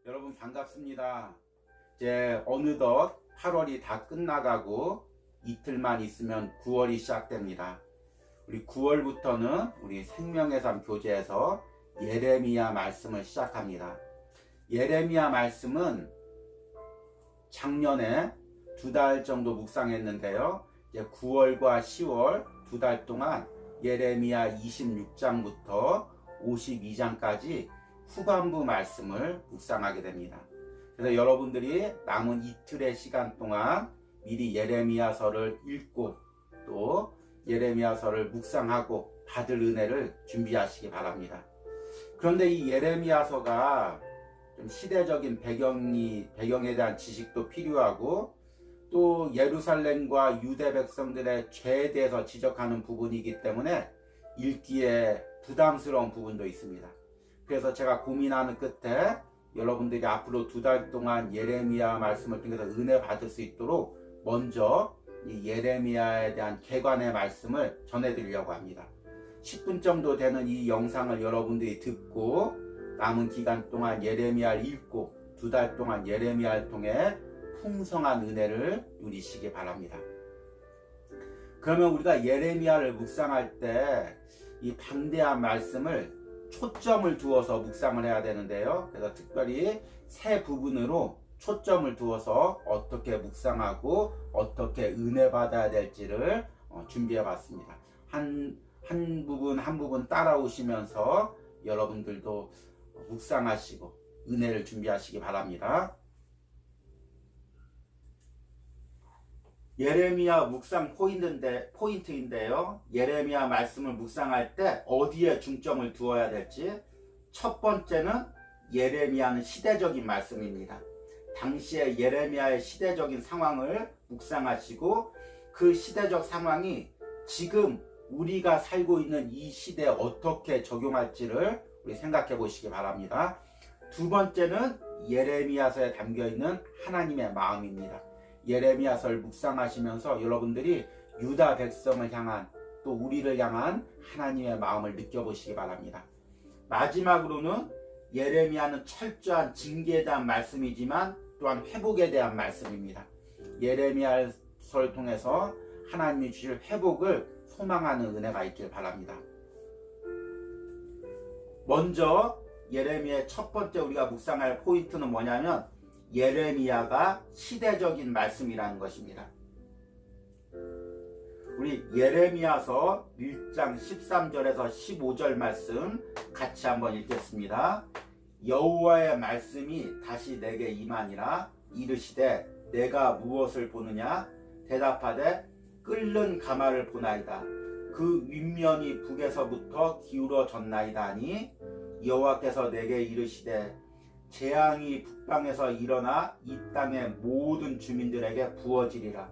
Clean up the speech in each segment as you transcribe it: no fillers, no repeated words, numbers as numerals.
여러분 반갑습니다. 이제 어느덧 8월이 다 끝나가고 이틀만 있으면 9월이 시작됩니다. 우리 9월부터는 우리 생명의 삶 교재에서 예레미야 말씀을 시작합니다. 예레미야 말씀은 작년에 2달 정도 묵상했는데요. 이제 9월과 10월 2달 동안 예레미야 26장부터 52장까지 후반부 말씀을 묵상하게 됩니다. 그래서 여러분들이 남은 이틀의 시간 동안 미리 예레미야서를 읽고 또 예레미야서를 묵상하고 받을 은혜를 준비하시기 바랍니다. 그런데 이 예레미야서가 좀 시대적인 배경에 대한 지식도 필요하고 또 예루살렘과 유대 백성들의 죄에 대해서 지적하는 부분이기 때문에 읽기에 부담스러운 부분도 있습니다. 그래서 제가 고민하는 끝에 여러분들이 앞으로 2달 동안 예레미야 말씀을 통해서 은혜 받을 수 있도록 먼저 이 예레미야에 대한 개관의 말씀을 전해드리려고 합니다. 10분 정도 되는 이 영상을 여러분들이 듣고 남은 기간 동안 예레미야를 읽고 2달 동안 예레미야를 통해 풍성한 은혜를 누리시기 바랍니다. 그러면 우리가 예레미야를 묵상할 때 이 방대한 말씀을 초점을 두어서 묵상을 해야 되는데요. 그래서 특별히 세 부분으로 초점을 두어서 어떻게 묵상하고 어떻게 은혜 받아야 될지를 준비해 봤습니다. 한 부분 따라오시면서 여러분들도 묵상하시고 은혜를 준비하시기 바랍니다. 예레미야 묵상 포인트인데요. 예레미야 말씀을 묵상할 때 어디에 중점을 두어야 될지, 첫 번째는 예레미야는 시대적인 말씀입니다. 당시에 예레미야의 시대적인 상황을 묵상하시고 그 시대적 상황이 지금 우리가 살고 있는 이 시대에 어떻게 적용할지를 우리 생각해 보시기 바랍니다. 두 번째는 예레미야서에 담겨있는 하나님의 마음입니다. 예레미야서를 묵상하시면서 여러분들이 유다 백성을 향한 또 우리를 향한 하나님의 마음을 느껴보시기 바랍니다. 마지막으로는 예레미야는 철저한 징계에 대한 말씀이지만 또한 회복에 대한 말씀입니다. 예레미야서를 통해서 하나님이 주실 회복을 소망하는 은혜가 있길 바랍니다. 먼저 예레미야의 첫 번째 우리가 묵상할 포인트는 뭐냐면 예레미야가 시대적인 말씀이라는 것입니다. 우리 예레미야서 1장 13절에서 15절 말씀 같이 한번 읽겠습니다. 여호와의 말씀이 다시 내게 임하니라. 이르시되 내가 무엇을 보느냐? 대답하되 끓는 가마를 보나이다. 그 윗면이 북에서부터 기울어졌나이다 하니 여호와께서 내게 이르시되 재앙이 북방에서 일어나 이 땅의 모든 주민들에게 부어지리라.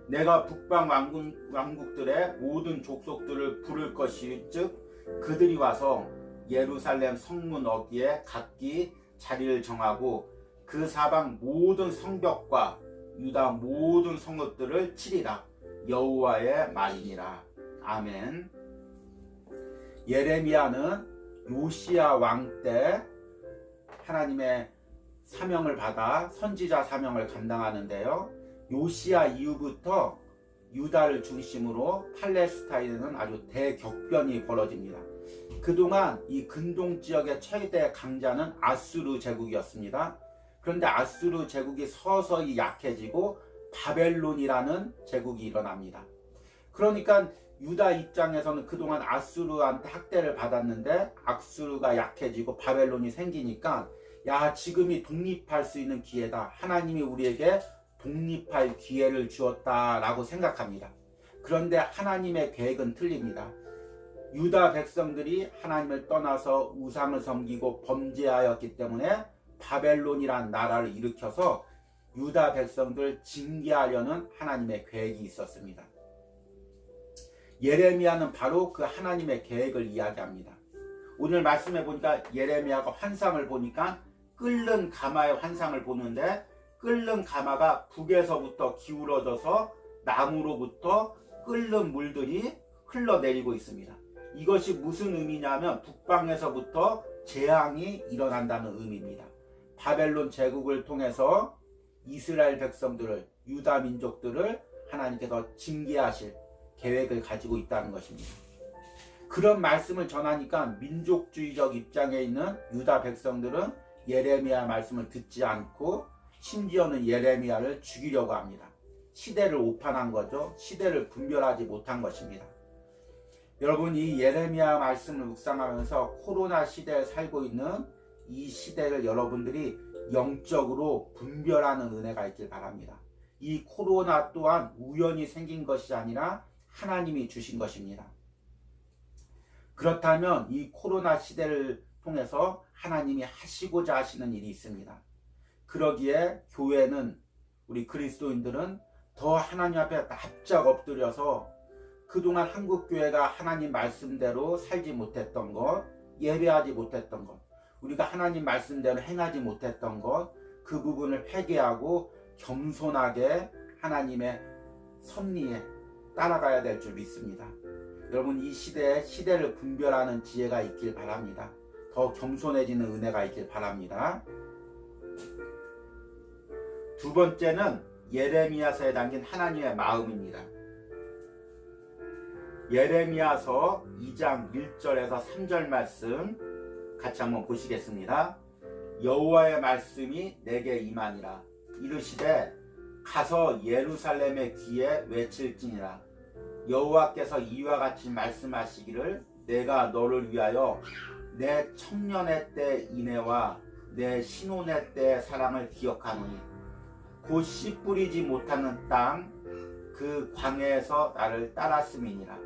내가 북방 왕국들의 모든 족속들을 부를 것이즉 그들이 와서 예루살렘 성문 어귀에 각기 자리를 정하고 그 사방 모든 성벽과 유다 모든 성읍들을 치리라. 여호와의 말이니라. 아멘. 예레미야는 요시야 왕 때 하나님의 사명을 받아 선지자 사명을 감당하는데요. 요시야 이후부터 유다를 중심으로 팔레스타인에는 아주 대격변이 벌어집니다. 그동안 이 근동 지역의 최대 강자는 아수르 제국이었습니다. 그런데 아수르 제국이 서서히 약해지고 바벨론이라는 제국이 일어납니다. 그러니까 유다 입장에서는 그동안 아수르한테 학대를 받았는데 아수르가 약해지고 바벨론이 생기니까 야, 지금이 독립할 수 있는 기회다. 하나님이 우리에게 독립할 기회를 주었다라고 생각합니다. 그런데 하나님의 계획은 틀립니다. 유다 백성들이 하나님을 떠나서 우상을 섬기고 범죄하였기 때문에 바벨론이란 나라를 일으켜서 유다 백성들 징계하려는 하나님의 계획이 있었습니다. 예레미야는 바로 그 하나님의 계획을 이야기합니다. 오늘 말씀해 보니까 예레미야가 환상을 보니까 끓는 가마의 환상을 보는데 끓는 가마가 북에서부터 기울어져서 나무로부터 끓는 물들이 흘러내리고 있습니다. 이것이 무슨 의미냐면 북방에서부터 재앙이 일어난다는 의미입니다. 바벨론 제국을 통해서 이스라엘 백성들을, 유다 민족들을 하나님께서 징계하실 계획을 가지고 있다는 것입니다. 그런 말씀을 전하니까 민족주의적 입장에 있는 유다 백성들은 예레미야 말씀을 듣지 않고 심지어는 예레미야를 죽이려고 합니다. 시대를 오판한 거죠. 시대를 분별하지 못한 것입니다. 여러분, 이 예레미야 말씀을 묵상하면서 코로나 시대에 살고 있는 이 시대를 여러분들이 영적으로 분별하는 은혜가 있길 바랍니다. 이 코로나 또한 우연히 생긴 것이 아니라 하나님이 주신 것입니다. 그렇다면 이 코로나 시대를 통해서 하나님이 하시고자 하시는 일이 있습니다. 그러기에 교회는, 우리 그리스도인들은 더 하나님 앞에 납작 엎드려서 그동안 한국교회가 하나님 말씀대로 살지 못했던 것, 예배하지 못했던 것, 우리가 하나님 말씀대로 행하지 못했던 것, 그 부분을 회개하고 겸손하게 하나님의 섭리에 따라가야 될 줄 믿습니다. 여러분, 이 시대에 시대를 분별하는 지혜가 있길 바랍니다. 더 겸손해지는 은혜가 있길 바랍니다. 두 번째는 예레미야서에 담긴 하나님의 마음입니다. 예레미야서 2장 1절에서 3절 말씀 같이 한번 보시겠습니다. 여호와의 말씀이 내게 임하니라. 이르시되 가서 예루살렘의 귀에 외칠지니라. 여호와께서 이와 같이 말씀하시기를 내가 너를 위하여 내 청년의 때 인애와 내 신혼의 때 사랑을 기억하노니 곧 씨 뿌리지 못하는 땅 그 광야에서 나를 따랐음이니라.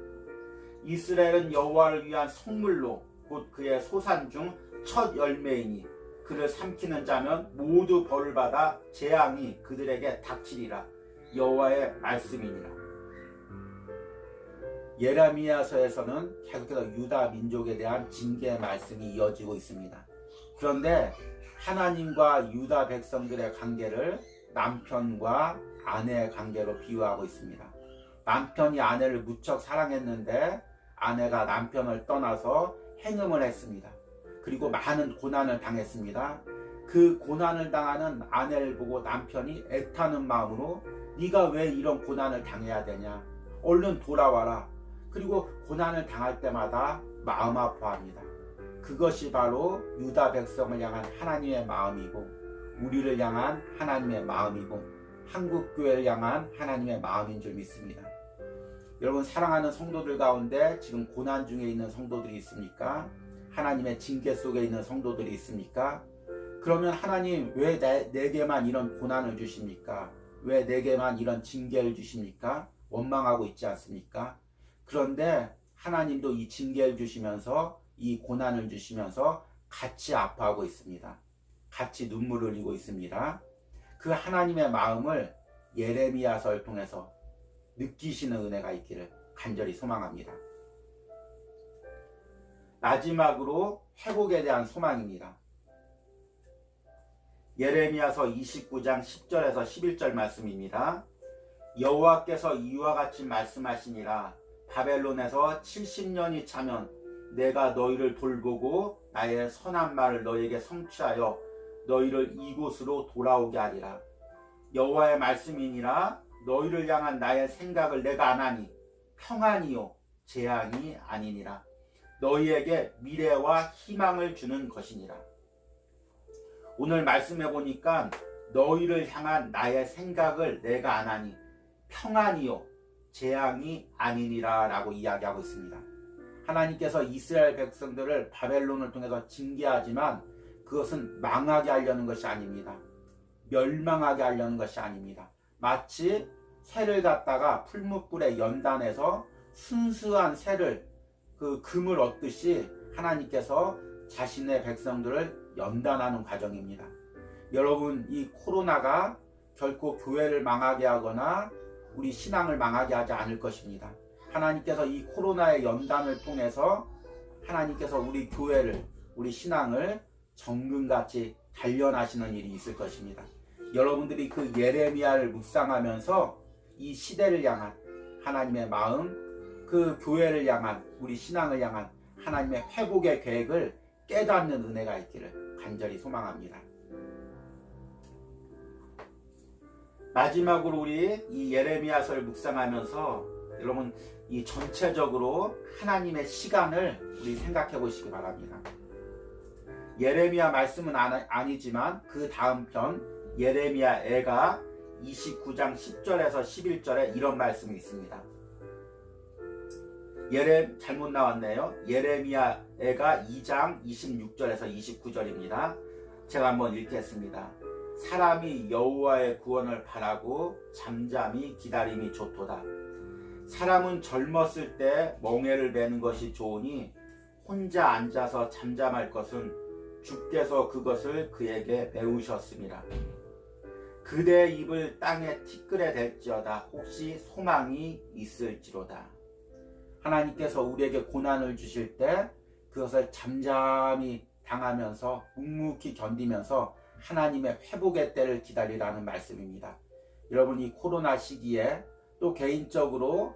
이스라엘은 여호와를 위한 성물로 곧 그의 소산 중 첫 열매이니 그를 삼키는 자면 모두 벌을 받아 재앙이 그들에게 닥치리라. 여호와의 말씀이니라. 예레미야서에서는 계속해서 유다 민족에 대한 징계의 말씀이 이어지고 있습니다. 그런데 하나님과 유다 백성들의 관계를 남편과 아내의 관계로 비유하고 있습니다. 남편이 아내를 무척 사랑했는데 아내가 남편을 떠나서 행음을 했습니다. 그리고 많은 고난을 당했습니다. 그 고난을 당하는 아내를 보고 남편이 애타는 마음으로 네가 왜 이런 고난을 당해야 되냐? 얼른 돌아와라. 그리고 고난을 당할 때마다 마음 아파합니다. 그것이 바로 유다 백성을 향한 하나님의 마음이고 우리를 향한 하나님의 마음이고 한국교회를 향한 하나님의 마음인 줄 믿습니다. 여러분, 사랑하는 성도들 가운데 지금 고난 중에 있는 성도들이 있습니까? 하나님의 징계 속에 있는 성도들이 있습니까? 그러면 하나님 왜 내게만 이런 고난을 주십니까? 왜 내게만 이런 징계를 주십니까? 원망하고 있지 않습니까? 그런데 하나님도 이 징계를 주시면서 이 고난을 주시면서 같이 아파하고 있습니다. 같이 눈물을 흘리고 있습니다. 그 하나님의 마음을 예레미야서를 통해서 느끼시는 은혜가 있기를 간절히 소망합니다. 마지막으로 회복에 대한 소망입니다. 예레미야서 29장 10절에서 11절 말씀입니다. 여호와께서 이와 같이 말씀하시니라. 바벨론에서 70년이 차면 내가 너희를 돌보고 나의 선한 말을 너희에게 성취하여 너희를 이곳으로 돌아오게 하리라. 여호와의 말씀이니라. 너희를 향한 나의 생각을 내가 안 하니 평안이요 재앙이 아니니라. 너희에게 미래와 희망을 주는 것이니라. 오늘 말씀해 보니까 너희를 향한 나의 생각을 내가 안 하니 평안이요 재앙이 아니니라 라고 이야기하고 있습니다. 하나님께서 이스라엘 백성들을 바벨론을 통해서 징계하지만 그것은 망하게 하려는 것이 아닙니다. 멸망하게 하려는 것이 아닙니다. 마치 새를 갖다가 풀무불에 연단해서 순수한 새를 그 금을 얻듯이 하나님께서 자신의 백성들을 연단하는 과정입니다. 여러분, 이 코로나가 결코 교회를 망하게 하거나 우리 신앙을 망하게 하지 않을 것입니다. 하나님께서 이 코로나의 연단을 통해서 하나님께서 우리 교회를, 우리 신앙을 정금같이 단련하시는 일이 있을 것입니다. 여러분들이 그 예레미야를 묵상하면서 이 시대를 향한 하나님의 마음, 그 교회를 향한, 우리 신앙을 향한 하나님의 회복의 계획을 깨닫는 은혜가 있기를 간절히 소망합니다. 마지막으로 우리 이 예레미야서를 묵상하면서 여러분 이 전체적으로 하나님의 시간을 우리 생각해 보시기 바랍니다. 예레미야 말씀은 아니지만 그 다음 편 예레미야 애가 29장 10절에서 11절에 이런 말씀이 있습니다. 잘못 나왔네요. 예레미야 애가 2장 26절에서 29절입니다. 제가 한번 읽겠습니다. 사람이 여호와의 구원을 바라고 잠잠히 기다림이 좋도다. 사람은 젊었을 때 멍에를 매는 것이 좋으니 혼자 앉아서 잠잠할 것은 주께서 그것을 그에게 배우셨습니다. 그대의 입을 땅에 티끌에 댈지어다. 혹시 소망이 있을지로다. 하나님께서 우리에게 고난을 주실 때 그것을 잠잠히 당하면서 묵묵히 견디면서 하나님의 회복의 때를 기다리라는 말씀입니다. 여러분 이 코로나 시기에 또 개인적으로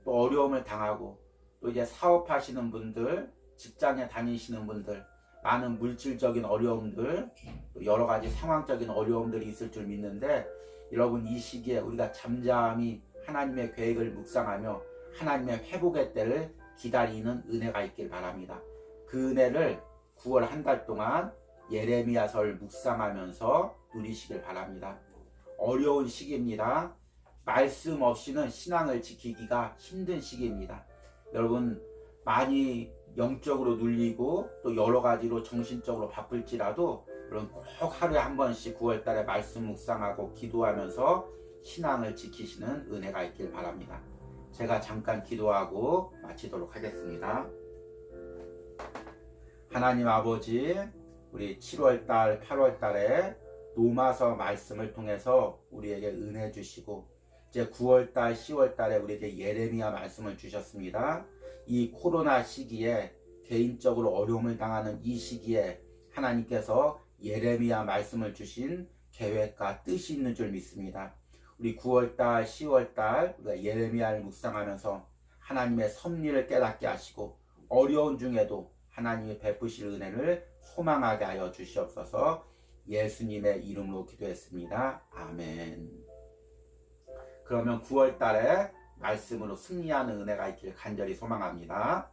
또 어려움을 당하고 또 이제 사업하시는 분들, 직장에 다니시는 분들, 많은 물질적인 어려움들, 또 여러 가지 상황적인 어려움들이 있을 줄 믿는데 여러분 이 시기에 우리가 잠잠히 하나님의 계획을 묵상하며 하나님의 회복의 때를 기다리는 은혜가 있길 바랍니다. 그 은혜를 9월 한 달 동안 예레미야서를 묵상하면서 누리시길 바랍니다. 어려운 시기입니다. 말씀 없이는 신앙을 지키기가 힘든 시기입니다. 여러분 많이 영적으로 눌리고 또 여러 가지로 정신적으로 바쁠지라도 여러분 꼭 하루에 한 번씩 9월 달에 말씀 묵상하고 기도하면서 신앙을 지키시는 은혜가 있길 바랍니다. 제가 잠깐 기도하고 마치도록 하겠습니다. 하나님 아버지, 우리 7월달, 8월달에 로마서 말씀을 통해서 우리에게 은혜 주시고 이제 9월달, 10월달에 우리에게 예레미야 말씀을 주셨습니다. 이 코로나 시기에 개인적으로 어려움을 당하는 이 시기에 하나님께서 예레미야 말씀을 주신 계획과 뜻이 있는 줄 믿습니다. 우리 9월달, 10월달 우리가 예레미야를 묵상하면서 하나님의 섭리를 깨닫게 하시고 어려운 중에도 하나님이 베푸실 은혜를 소망하게 하여 주시옵소서. 예수님의 이름으로 기도했습니다. 아멘. 그러면 9월달에 말씀으로 승리하는 은혜가 있길 간절히 소망합니다.